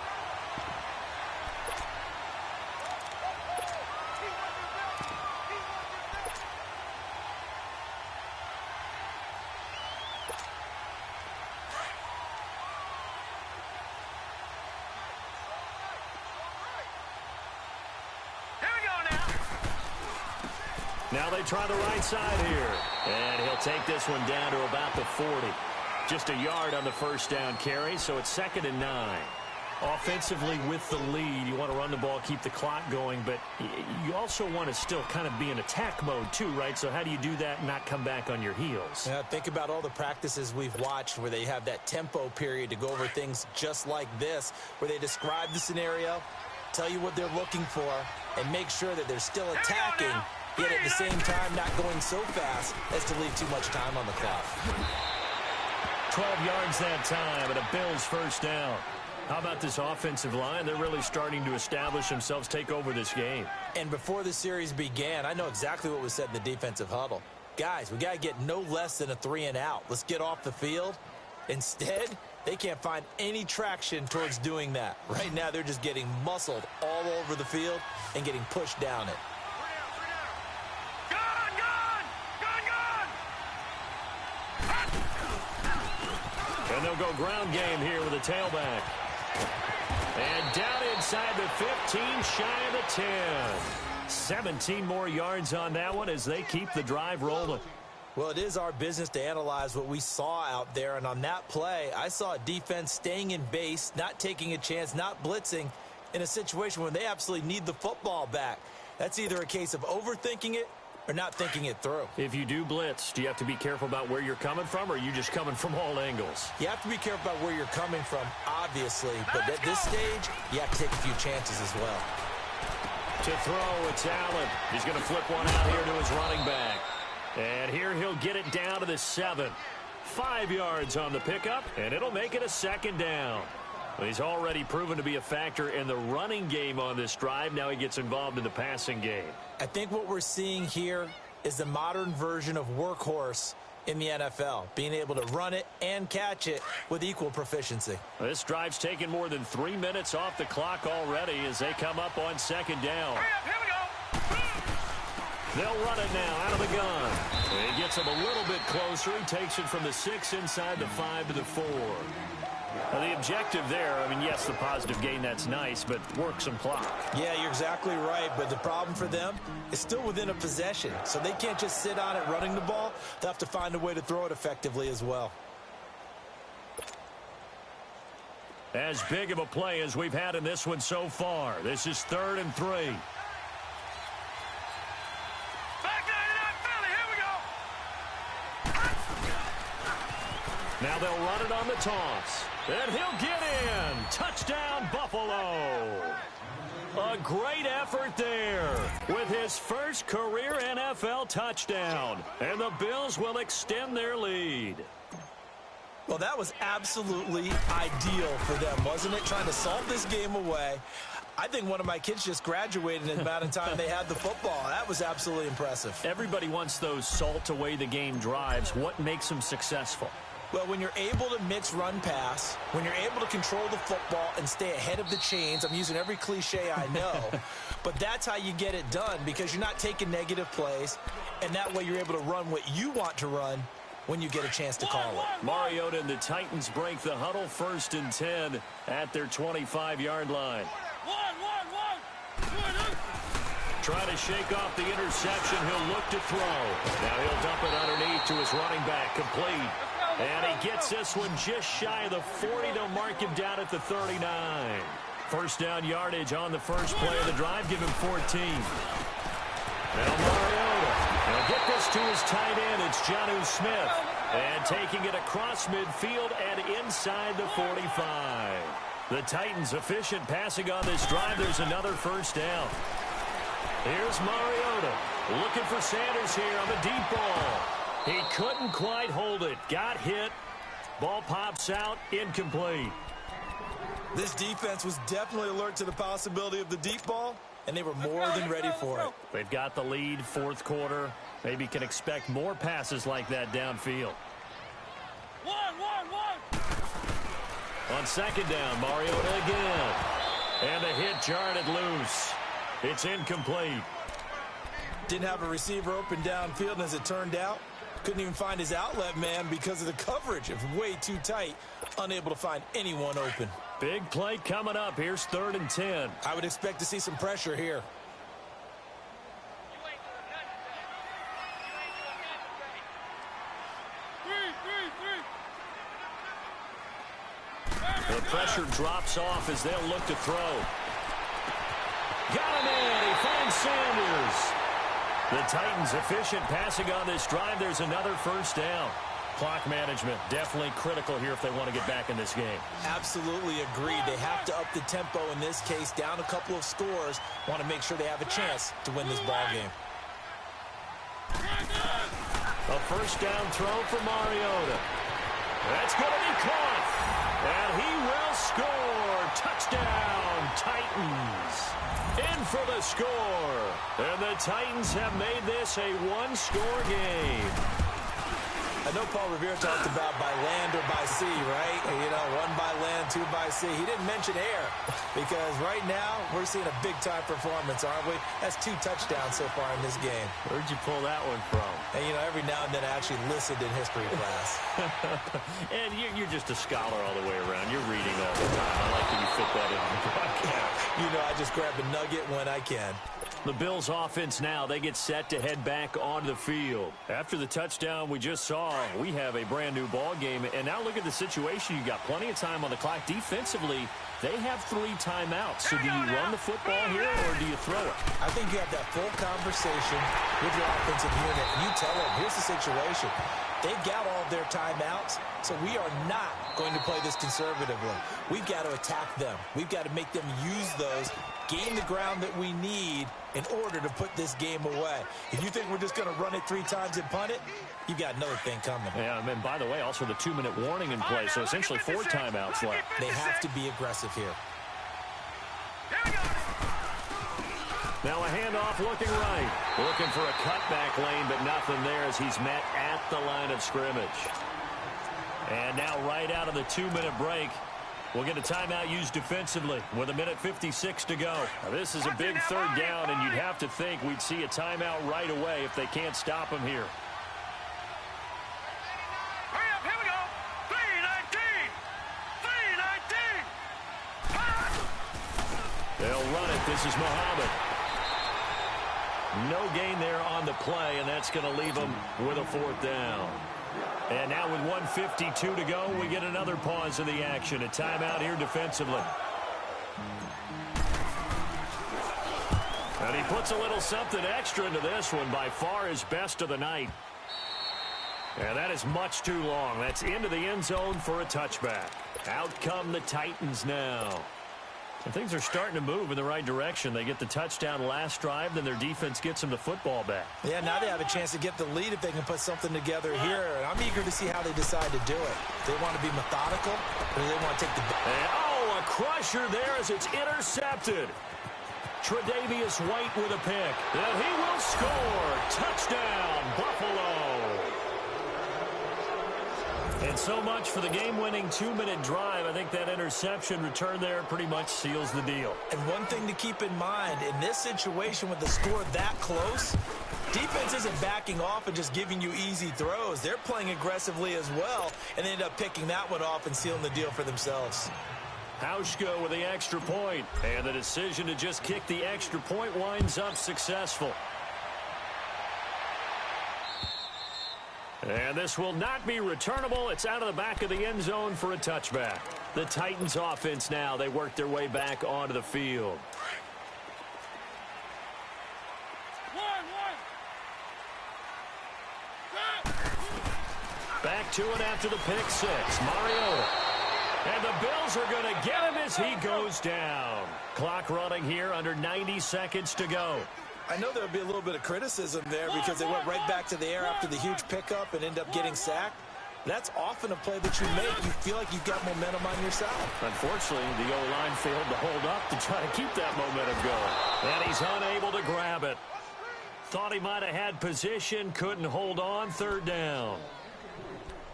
[SPEAKER 1] Now they try the right side here. And he'll take this one down to about the 40. Just a yard on the first down carry, so it's 2nd and 9. Offensively with the lead, you want to run the ball, keep the clock going, but you also want to still kind of be in attack mode too, right? So how do you do that and not come back on your heels?
[SPEAKER 2] Yeah, think about all the practices we've watched where they have that tempo period to go over things just like this, where they describe the scenario, tell you what they're looking for, and make sure that they're still attacking, yet at the same time not going so fast as to leave too much time on the clock.
[SPEAKER 1] 12 yards that time, and a Bills first down. How about this offensive line? They're really starting to establish themselves, take over this game.
[SPEAKER 2] And before the series began, I know exactly what was said in the defensive huddle. Guys, we got to get no less than a 3 and out. Let's get off the field. Instead, they can't find any traction towards doing that. Right now, they're just getting muscled all over the field and getting pushed down it.
[SPEAKER 1] And they'll go ground game here with a tailback. And down inside the 15, shy of the 10. 17 more yards on that one as they keep the drive rolling.
[SPEAKER 2] Well, it is our business to analyze what we saw out there. And on that play, I saw a defense staying in base, not taking a chance, not blitzing in a situation where they absolutely need the football back. That's either a case of overthinking it or not thinking it through.
[SPEAKER 1] If you do blitz, do you have to be careful about where you're coming from, or are you just coming from all angles?
[SPEAKER 2] You have to be careful about where you're coming from, obviously. But at this stage, you have to take a few chances as well.
[SPEAKER 1] To throw, it's Allen. He's going to flip one out here to his running back. And here he'll get it down to the 7. 5 yards on the pickup, and it'll make it a 2nd down. Well, he's already proven to be a factor in the running game on this drive. Now he gets involved in the passing game.
[SPEAKER 2] I think what we're seeing here is the modern version of workhorse in the NFL, being able to run it and catch it with equal proficiency.
[SPEAKER 1] This drive's taken more than 3 minutes off the clock already as they come up on 2nd down.
[SPEAKER 3] Here we go.
[SPEAKER 1] They'll run it now out of the gun. He gets him a little bit closer. He takes it from the 6 inside the 5 to the 4. Now, the objective there, I mean, yes, the positive gain, that's nice, but work some clock.
[SPEAKER 2] Yeah, you're exactly right, but the problem for them is still within a possession, so they can't just sit on it running the ball. They'll have to find a way to throw it effectively as well.
[SPEAKER 1] As big of a play as we've had in this one so far. This is 3rd and 3.
[SPEAKER 3] Back 99 Philly, here we go.
[SPEAKER 1] Now they'll run it on the toss. And he'll get in. Touchdown, Buffalo. A great effort there with his first career NFL touchdown. And the Bills will extend their lead.
[SPEAKER 2] Well, that was absolutely ideal for them, wasn't it? Trying to solve this game away. I think one of my kids just graduated in the amount of time they had the football. That was absolutely impressive.
[SPEAKER 1] Everybody wants those salt-away-the-game drives. What makes them successful?
[SPEAKER 2] Well, when you're able to mix run-pass, when you're able to control the football and stay ahead of the chains, I'm using every cliche I know, but that's how you get it done because you're not taking negative plays, and that way you're able to run what you want to run when you get a chance to call it.
[SPEAKER 1] Mariota and the Titans break the huddle 1st and 10 at their 25-yard line. Try to shake off the interception. He'll look to throw. Now he'll dump it underneath to his running back. Complete. And he gets this one just shy of the 40 to mark him down at the 39. First down yardage on the first play of the drive. Give him 14. Now Mariota. Now get this to his tight end. It's Jonnu Smith. And taking it across midfield and inside the 45. The Titans efficient passing on this drive. There's another first down. Here's Mariota. Looking for Sanders here on the deep ball. He couldn't quite hold it. Got hit. Ball pops out. Incomplete.
[SPEAKER 2] This defense was definitely alert to the possibility of the deep ball, and they were more than ready for it.
[SPEAKER 1] They've got the lead, 4th quarter. Maybe can expect more passes like that downfield. On 2nd down, Mariota again. And the hit jarred it loose. It's incomplete.
[SPEAKER 2] Didn't have a receiver open downfield, and as it turned out, couldn't even find his outlet man because of the coverage. It was way too tight, unable to find anyone open.
[SPEAKER 1] Big play coming up. Here's 3rd and 10.
[SPEAKER 2] I would expect to see some pressure here.
[SPEAKER 1] The pressure drops off as they'll look to throw. Got him in. He finds Sanders. The Titans efficient passing on this drive. There's another first down. Clock management definitely critical here if they want to get back in this game.
[SPEAKER 2] Absolutely agreed. They have to up the tempo in this case. Down a couple of scores. Want to make sure they have a chance to win this ball game.
[SPEAKER 1] A first down throw for Mariota. That's going to be caught. And he will score. Touchdown, Titans. In for the score. And the Titans have made this a one-score game.
[SPEAKER 2] I know Paul Revere talked about by land or by sea, right? You know, 1 by land, 2 by sea. He didn't mention air because right now we're seeing a big-time performance, aren't we? That's 2 touchdowns so far in this game.
[SPEAKER 1] Where'd you pull that one from?
[SPEAKER 2] And, you know, every now and then I actually listened in history class.
[SPEAKER 1] And you're just a scholar all the way around. You're reading all the time. I like that you fit that in the broadcast.
[SPEAKER 2] You know, I just grab a nugget when I can.
[SPEAKER 1] The Bills offense now, they get set to head back onto the field. After the touchdown we just saw, we have a brand new ball game. And now look at the situation. You got plenty of time on the clock. Defensively, they have 3 timeouts. So do you run the football here or do you throw it?
[SPEAKER 2] I think you have that full conversation with your offensive unit. And you tell them, here's the situation. They've got all of their timeouts, so we are not going to play this conservatively. We've got to attack them. We've got to make them use those, gain the ground that we need in order to put this game away. If you think we're just going to run it 3 times and punt it, you've got another thing coming.
[SPEAKER 1] Yeah, and by the way, also the 2-minute warning in play, so essentially 4 timeouts left.
[SPEAKER 2] They have to be aggressive here.
[SPEAKER 1] Now a handoff looking right. Looking for a cutback lane, but nothing there as he's met at the line of scrimmage. And now right out of the 2-minute break, we'll get a timeout used defensively with 1:56 to go. Now this is a big 3rd down, and you'd have to think we'd see a timeout right away if they can't stop him here.
[SPEAKER 3] Hurry up, here we go. 3:19. 3:19.
[SPEAKER 1] They'll run it. This is Muhammad. No gain there on the play, and that's going to leave them with a 4th down. And now with 1:52 to go, we get another pause of the action. A timeout here defensively. And he puts a little something extra into this one, by far his best of the night. And that is much too long. That's into the end zone for a touchback. Out come the Titans now. And things are starting to move in the right direction. They get the touchdown last drive, then their defense gets them the football back.
[SPEAKER 2] Yeah, now they have a chance to get the lead if they can put something together here. And I'm eager to see how they decide to do it. They want to be methodical, or they want to take the...
[SPEAKER 1] And, a crusher there as it's intercepted. Tre'Davious White with a pick. And he will score. Touchdown, Buffalo. And so much for the game-winning 2-minute drive. I think that interception return there pretty much seals the deal.
[SPEAKER 2] And one thing to keep in mind, in this situation with the score that close, defense isn't backing off and just giving you easy throws. They're playing aggressively as well, and they end up picking that one off and sealing the deal for themselves.
[SPEAKER 1] Hauschka with the extra point, and the decision to just kick the extra point winds up successful. And this will not be returnable. It's out of the back of the end zone for a touchback. The Titans offense now, they work their way back onto the field. Back to it after the pick six. Mariota. And the Bills are going to get him as he goes down. Clock running here, under 90 seconds to go.
[SPEAKER 2] I know there would be a little bit of criticism there because they went right back to the air after the huge pickup and end up getting sacked. That's often a play that you make. You feel like you've got momentum on your side.
[SPEAKER 1] Unfortunately, the O-line failed to hold up to try to keep that momentum going. And he's unable to grab it. Thought he might have had position, couldn't hold on, third down.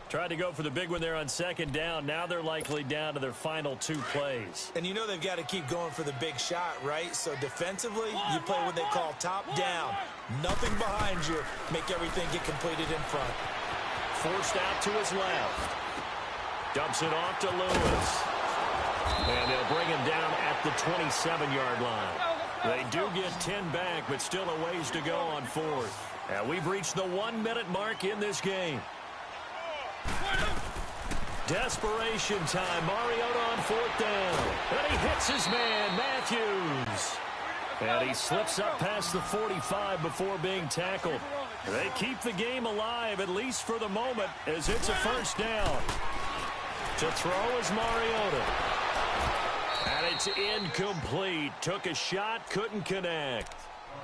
[SPEAKER 1] Tried to go for the big one there on second down. Now they're likely down to their final 2 plays.
[SPEAKER 2] And you know they've got to keep going for the big shot, right? So defensively, you play what they call top down. Nothing behind you. Make everything get completed in front.
[SPEAKER 1] Forced out to his left. Dumps it off to Lewis. And they'll bring him down at the 27-yard line. They do get 10 back, but still a ways to go on fourth. And we've reached the 1-minute mark in this game. Desperation time. Mariota on fourth down. And he hits his man, Matthews. And he slips up past the 45 before being tackled. They keep the game alive, at least for the moment, as it's a first down. To throw is Mariota. And it's incomplete. Took a shot, couldn't connect.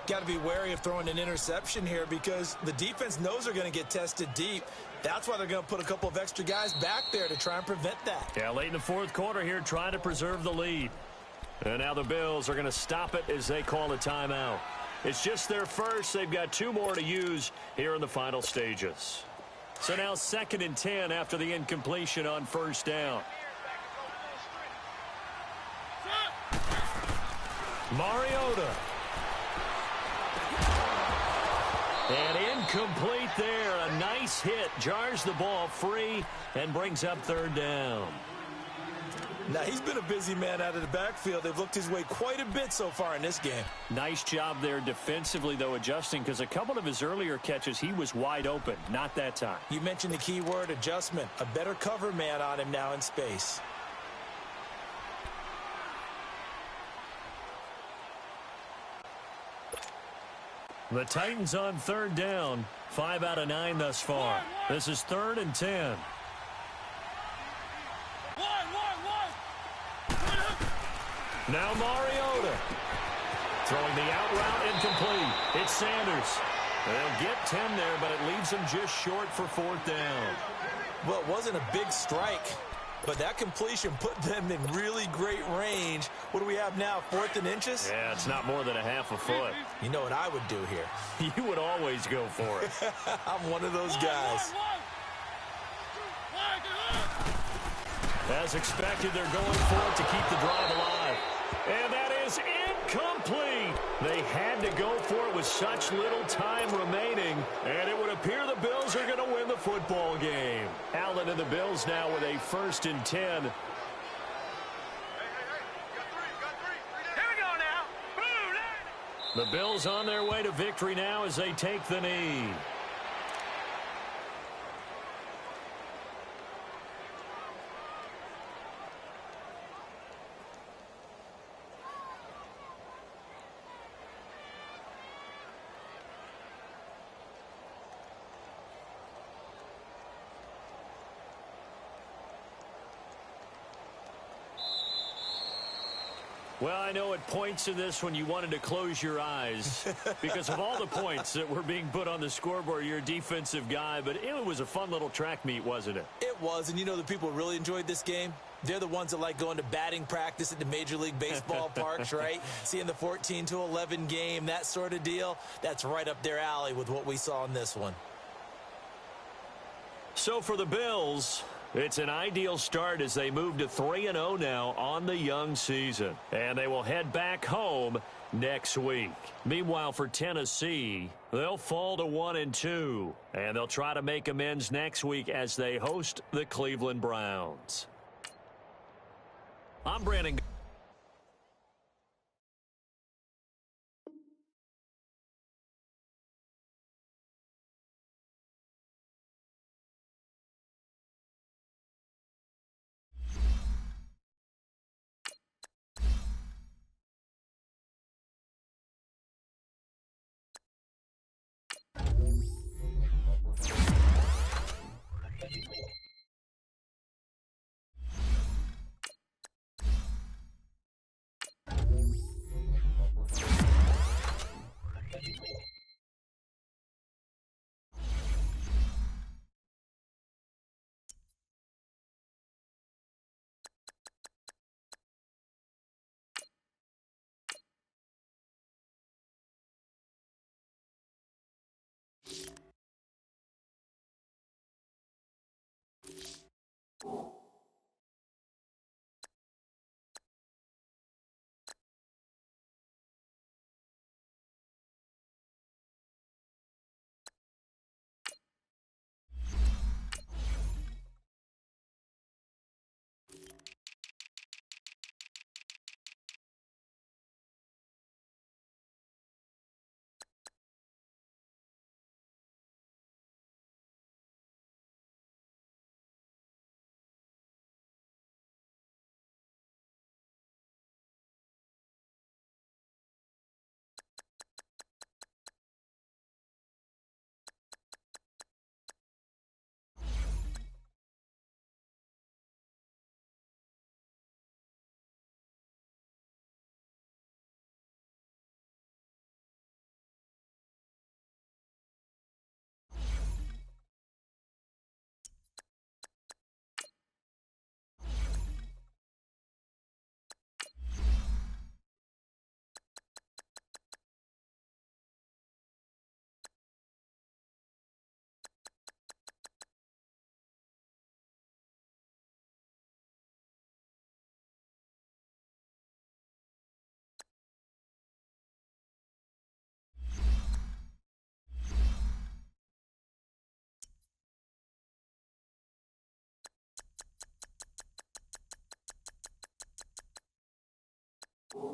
[SPEAKER 2] Got to be wary of throwing an interception here because the defense knows they're going to get tested deep. That's why they're going to put a couple of extra guys back there to try and prevent that.
[SPEAKER 1] Yeah, late in the fourth quarter here, trying to preserve the lead. And now the Bills are going to stop it as they call a timeout. It's just their first. They've got 2 more to use here in the final stages. So now 2nd and 10 after the incompletion on first down. Mariota. And incomplete there. A nice hit. Jars the ball free and brings up third down.
[SPEAKER 2] Now, he's been a busy man out of the backfield. They've looked his way quite a bit so far in this game.
[SPEAKER 1] Nice job there defensively, though, adjusting, because a couple of his earlier catches, he was wide open. Not that time.
[SPEAKER 2] You mentioned the key word, adjustment. A better cover man on him now in space.
[SPEAKER 1] The Titans on third down. 5 out of 9 thus far. This is 3rd and 10. Now Mariota. Throwing the out route incomplete. It's Sanders. They'll get 10 there, but it leaves them just short for 4th down.
[SPEAKER 2] Well, it wasn't a big strike, but that completion put them in really great range. What do we have now, 4th and inches?
[SPEAKER 1] Yeah, it's not more than a half a foot.
[SPEAKER 2] You know what I would do here?
[SPEAKER 1] You would always go for it.
[SPEAKER 2] I'm one of those guys.
[SPEAKER 1] As expected, they're going for it to keep the drive alive. And that is incomplete. They had to go for it with such little time remaining. And it would appear the Bills are going to win the football game. Allen and the Bills now with a 1st and 10.
[SPEAKER 3] Here we go now. Boom,
[SPEAKER 1] The Bills on their way to victory now as they take the knee. Well, I know at points in this when you wanted to close your eyes because of all the points that were being put on the scoreboard. You're a defensive guy, but it was a fun little track meet, wasn't it?
[SPEAKER 2] It was, and you know the people who really enjoyed this game? They're the ones that like going to batting practice at the Major League Baseball parks, right? Seeing the 14-11 game, that sort of deal. That's right up their alley with what we saw in this one.
[SPEAKER 1] So for the Bills, it's an ideal start as they move to 3-0 now on the young season. And they will head back home next week. Meanwhile, for Tennessee, they'll fall to 1-2. And they'll try to make amends next week as they host the Cleveland Browns. I'm Brandon.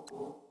[SPEAKER 4] Oh.